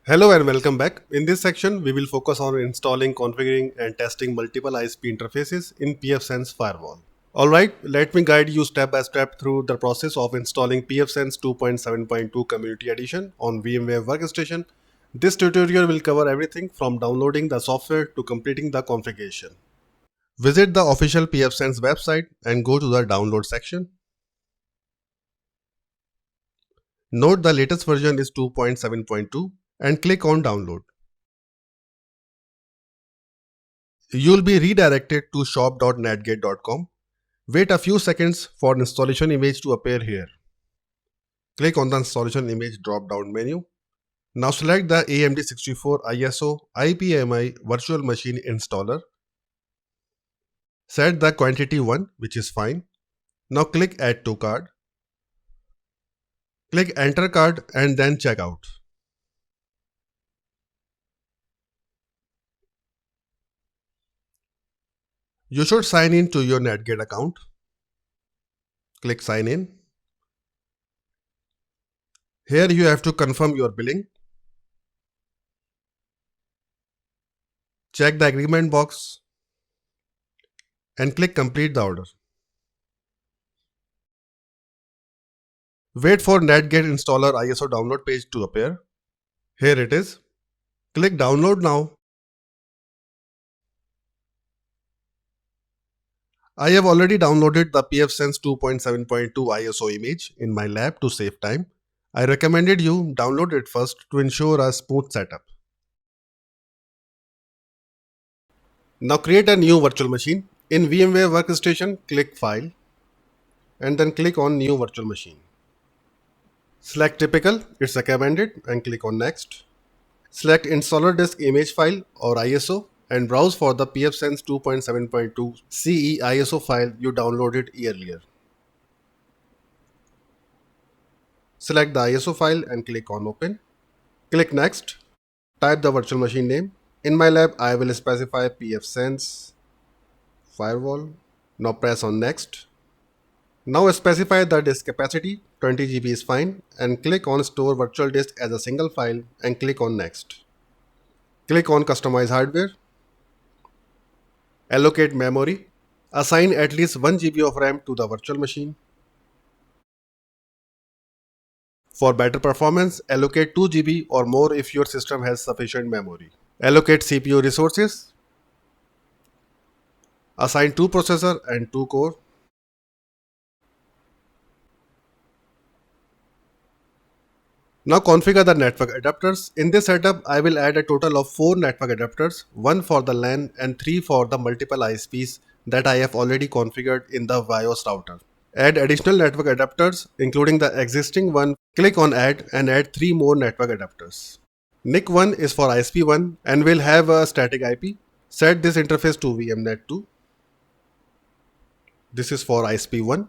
Hello and welcome back. In this section, we will focus on installing, configuring, and testing multiple ISP interfaces in Pfsense Firewall. Alright, let me guide you step by step through the process of installing Pfsense 2.7.2 Community Edition on VMware Workstation. This tutorial will cover everything from downloading the software to completing the configuration. Visit the official Pfsense website and go to the download section. Note the latest version is 2.7.2 and click on download. You'll be redirected to shop.netgate.com. Wait a few seconds for installation image to appear here. Click on the installation image drop-down menu. Now select the AMD 64 ISO IPMI virtual machine installer. Set the quantity 1, which is fine. Now click add to cart. Click enter card and then check out. You should sign in to your Netgate account. Click sign in. Here you have to confirm your billing. Check the agreement box and click complete the order. Wait for Netgate installer ISO download page to appear. Here it is. Click download now. I have already downloaded the Pfsense 2.7.2 ISO image in my lab to save time. I recommended you download it first to ensure a smooth setup. Now create a new virtual machine. In VMware Workstation, click File and then click on New Virtual Machine. Select Typical, it's recommended, and click on Next. Select Installer Disk Image File or ISO and browse for the Pfsense 2.7.2 CE ISO file you downloaded earlier. Select the ISO file and click on Open. Click Next. Type the virtual machine name. In my lab, I will specify Pfsense Firewall. Now press on Next. Now specify the disk capacity, 20 GB is fine, and click on Store Virtual Disk as a single file and click on Next. Click on Customize Hardware. Allocate memory. Assign at least 1 GB of RAM to the virtual machine. For better performance, allocate 2 GB or more if your system has sufficient memory. Allocate CPU resources. Assign 2 processor and 2 core. Now configure the network adapters. In this setup, I will add a total of 4 network adapters, 1 for the LAN and 3 for the multiple ISPs that I have already configured in the VyOS router. Add additional network adapters, including the existing one. Click on Add and add 3 more network adapters. NIC1 is for ISP1 and will have a static IP. Set this interface to VMnet2. This is for ISP1.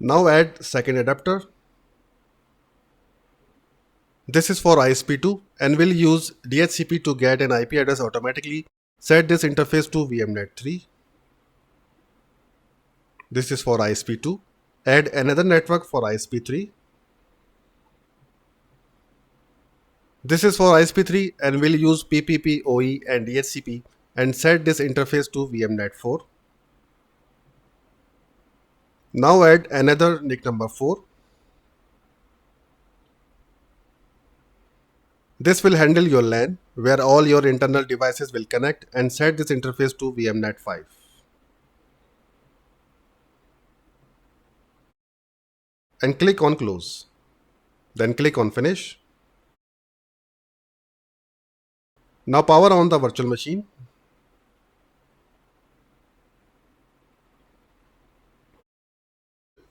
Now add second adapter. This is for ISP2 and will use DHCP to get an IP address automatically. Set this interface to VMnet3. This is for ISP2. Add another network for ISP3. This is for ISP3 and will use PPP, OE and DHCP and set this interface to VMnet4. Now add another NIC number 4. This will handle your LAN, where all your internal devices will connect, and set this interface to VMnet5. And click on Close. Then click on Finish. Now power on the virtual machine.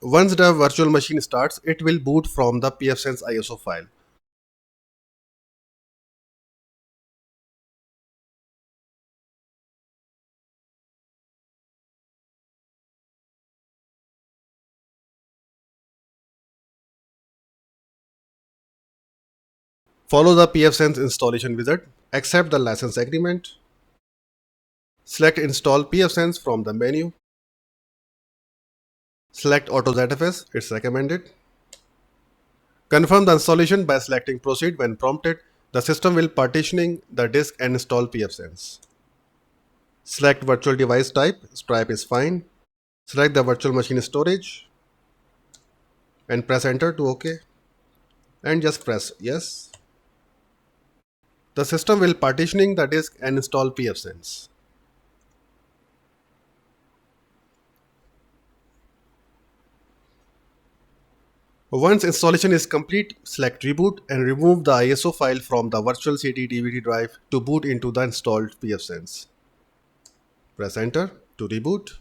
Once the virtual machine starts, it will boot from the Pfsense ISO file. Follow the Pfsense installation wizard, accept the license agreement. Select Install Pfsense from the menu. Select AutoZFS, it's recommended. Confirm the installation by selecting Proceed when prompted. The system will partitioning the disk and install Pfsense. Select virtual device type. Stripe is fine. Select the virtual machine storage and press enter to OK. And just press yes. The system will partitioning the disk and install Pfsense. Once installation is complete, select Reboot and remove the ISO file from the virtual CD DVD drive to boot into the installed Pfsense. Press enter to reboot.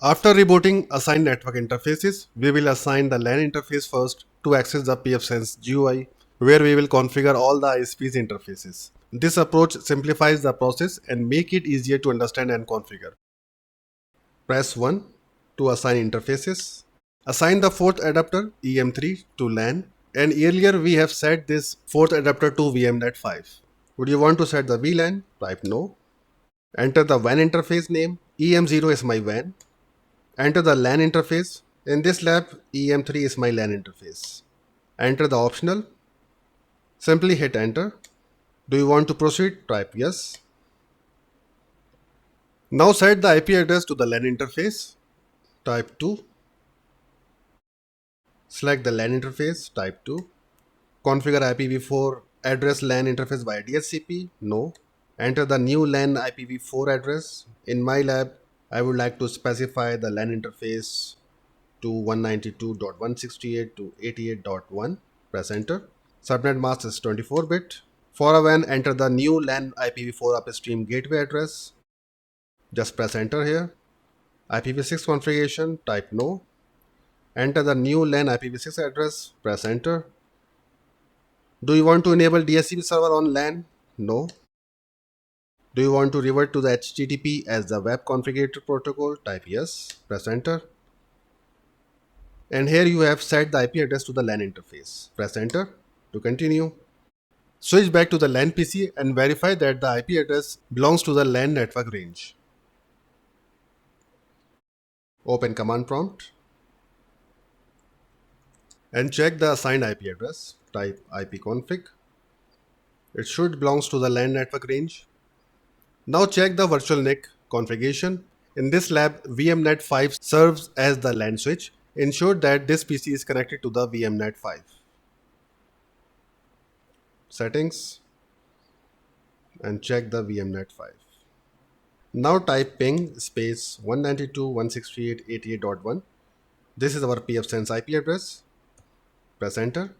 After rebooting assign network interfaces, we will assign the LAN interface first to access the Pfsense GUI, where we will configure all the ISPs interfaces. This approach simplifies the process and make it easier to understand and configure. Press 1 to assign interfaces. Assign the fourth adapter EM3 to LAN, and earlier we have set this fourth adapter to VMnet 5. Would you want to set the VLAN? Type no. Enter the WAN interface name. EM0 is my WAN. Enter the LAN interface. In this lab, EM3 is my LAN interface. Enter the optional. Simply hit enter. Do you want to proceed? Type yes. Now set the IP address to the LAN interface. Type 2. Select the LAN interface. Type 2. Configure IPv4 address LAN interface via DHCP. No. Enter the new LAN IPv4 address. In my lab, I would like to specify the LAN interface to 192.168.88.1. Press enter. Subnet mask is 24-bit. For a WAN, enter the new LAN IPv4 upstream gateway address. Just press enter here. IPv6 configuration, type no. Enter the new LAN IPv6 address. Press enter. Do you want to enable DHCP server on LAN? No. Do you want to revert to the HTTP as the web configurator protocol? Type yes. Press enter. And here you have set the IP address to the LAN interface. Press enter to continue. Switch back to the LAN PC and verify that the IP address belongs to the LAN network range. Open command prompt and check the assigned IP address. Type ipconfig. It should belongs to the LAN network range. Now check the virtual NIC configuration. In this lab, VMnet 5 serves as the LAN switch. Ensure that this PC is connected to the VMnet 5. Settings and check the VMnet 5. Now type ping space 192.168.88.1. This is our Pfsense IP address. Press enter.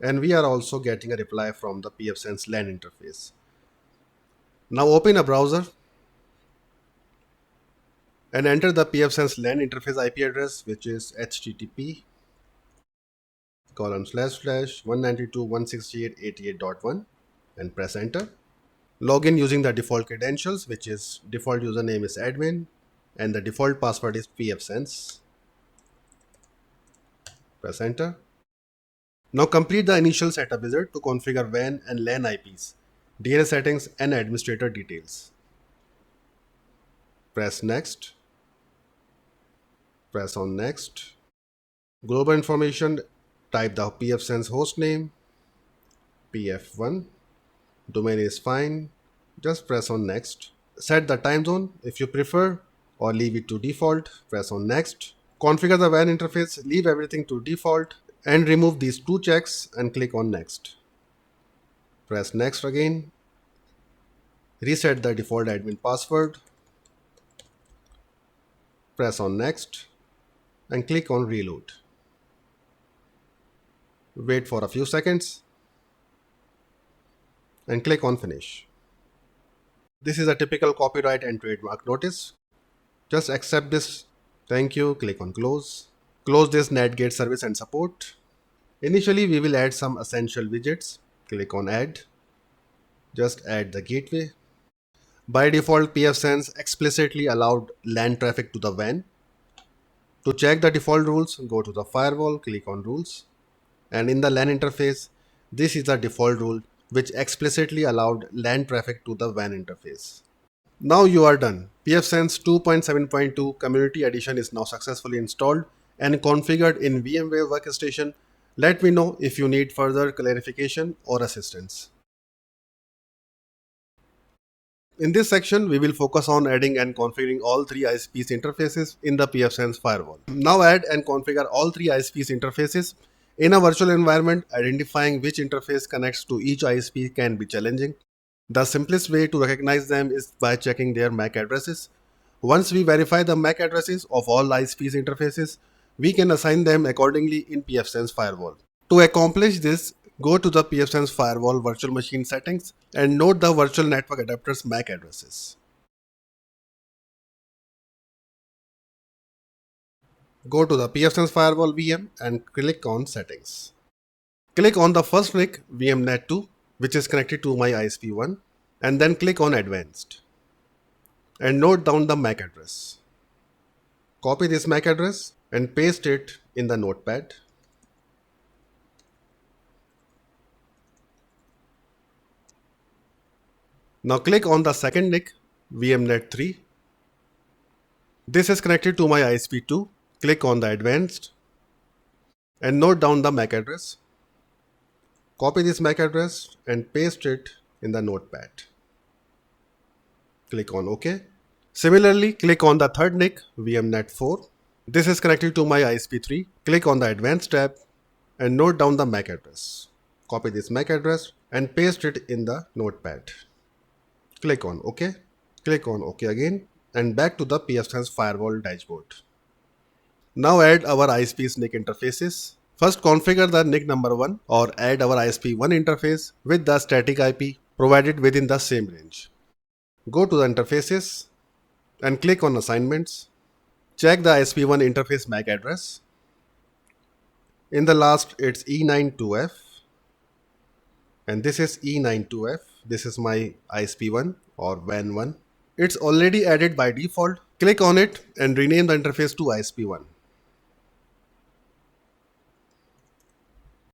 And we are also getting a reply from the Pfsense LAN interface. Now open a browser and enter the Pfsense LAN interface IP address, which is http://192.168.88.1 and press enter. Log in using the default credentials, which is default username is admin and the default password is Pfsense. Press enter. Now complete the initial setup wizard to configure WAN and LAN IPs, DNS settings and administrator details. Press next. Press on next. Global information, type the Pfsense hostname, PF1. Domain is fine. Just press on next. Set the time zone if you prefer or leave it to default. Press on next. Configure the WAN interface, leave everything to default and remove these two checks and click on next. Press next again. Reset the default admin password. Press on next and click on reload. Wait for a few seconds and click on finish. This is a typical copyright and trademark notice. Just accept this. Thank you. Click on close. Close this NetGate service and support. Initially, we will add some essential widgets. Click on add. Just add the gateway. By default, Pfsense explicitly allowed LAN traffic to the WAN. To check the default rules, go to the firewall, click on rules, and in the LAN interface, this is the default rule which explicitly allowed LAN traffic to the WAN interface. Now you are done. Pfsense 2.7.2 Community Edition is now successfully installed and configured in VMware Workstation. Let me know if you need further clarification or assistance. In this section, we will focus on adding and configuring all three ISPs interfaces in the Pfsense firewall. Now add and configure all three ISPs interfaces. In a virtual environment, identifying which interface connects to each ISP can be challenging. The simplest way to recognize them is by checking their MAC addresses. Once we verify the MAC addresses of all ISPs interfaces, we can assign them accordingly in Pfsense firewall. To accomplish this, go to the Pfsense firewall virtual machine settings and note the virtual network adapter's MAC addresses. Go to the Pfsense firewall VM and click on settings. Click on the first NIC VMnet2, which is connected to my ISP1, and then click on advanced and note down the MAC address. Copy this MAC address and paste it in the notepad. Now click on the second NIC VMnet3. This is connected to my ISP2. Click on the advanced and note down the MAC address. Copy this MAC address and paste it in the notepad. Click on OK. Similarly, click on the third NIC VMnet4. This is connected to my ISP3. Click on the advanced tab and note down the MAC address. Copy this MAC address and paste it in the notepad. Click on OK. Click on OK again and back to the Pfsense firewall dashboard. Now add our ISP's NIC interfaces. First configure the NIC number 1 or add our ISP1 interface with the static IP provided within the same range. Go to the interfaces and click on assignments. Check the ISP1 interface MAC address. In the last, it's E92F. And this is E92F. This is my ISP1 or WAN1. It's already added by default. Click on it and rename the interface to ISP1.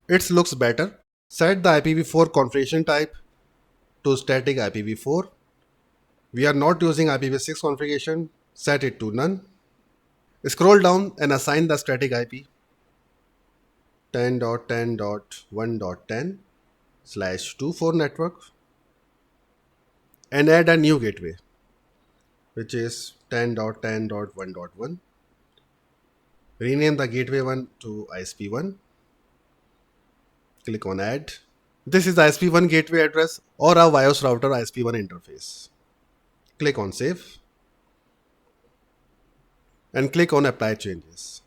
It looks better. Set the IPv4 configuration type to static IPv4. We are not using IPv6 configuration. Set it to none. Scroll down and assign the static IP 10.10.1.10/24 network and add a new gateway, which is 10.10.1.1. Rename the gateway 1 to ISP1. Click on add. This is the ISP1 gateway address or a VyOS router ISP1 interface. Click on save and click on apply changes.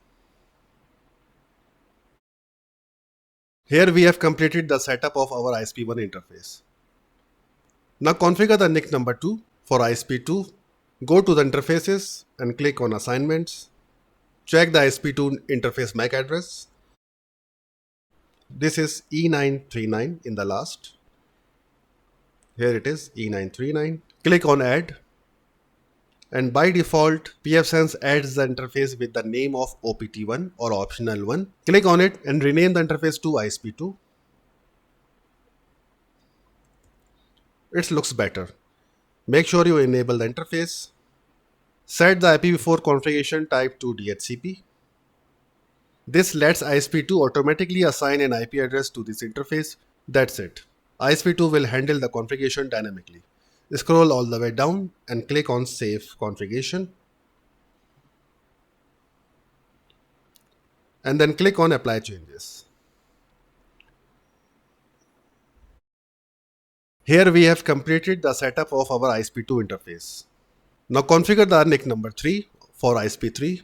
Here we have completed the setup of our ISP1 interface. Now configure the NIC number 2 for ISP2. Go to the interfaces and click on assignments. Check the ISP2 interface MAC address. This is E939 in the last. Here it is, E939. Click on add. And by default, Pfsense adds the interface with the name of OPT1 or optional 1. Click on it and rename the interface to ISP2. It looks better. Make sure you enable the interface. Set the IPv4 configuration type to DHCP. This lets ISP2 automatically assign an IP address to this interface. That's it. ISP2 will handle the configuration dynamically. Scroll all the way down and click on Save Configuration. And then click on Apply Changes. Here we have completed the setup of our ISP2 interface. Now configure the NIC number 3 for ISP3,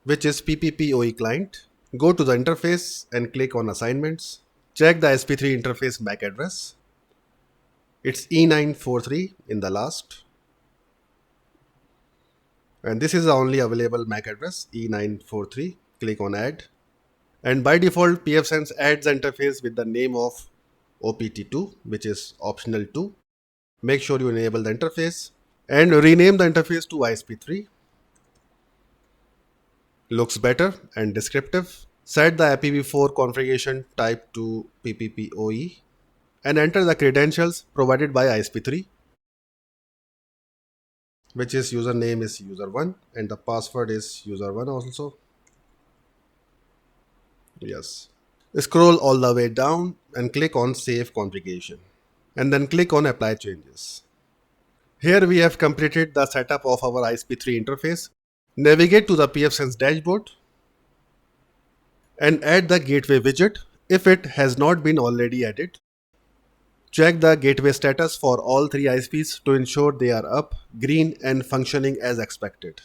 which is PPPoE client. Go to the interface and click on Assignments. Check the ISP3 interface MAC address. It's E943 in the last. And this is the only available MAC address, E943. Click on Add. And by default, Pfsense adds the interface with the name of OPT2, which is optional 2. Make sure you enable the interface and rename the interface to ISP3. Looks better and descriptive. Set the IPv4 configuration type to PPPoE and enter the credentials provided by ISP3, which is username is user1 and the password is user1 also. Yes. Scroll all the way down and click on Save Configuration and then click on Apply Changes. Here we have completed the setup of our ISP3 interface. Navigate to the Pfsense dashboard and add the gateway widget if it has not been already added. Check the gateway status for all three ISPs to ensure they are up, green and functioning as expected.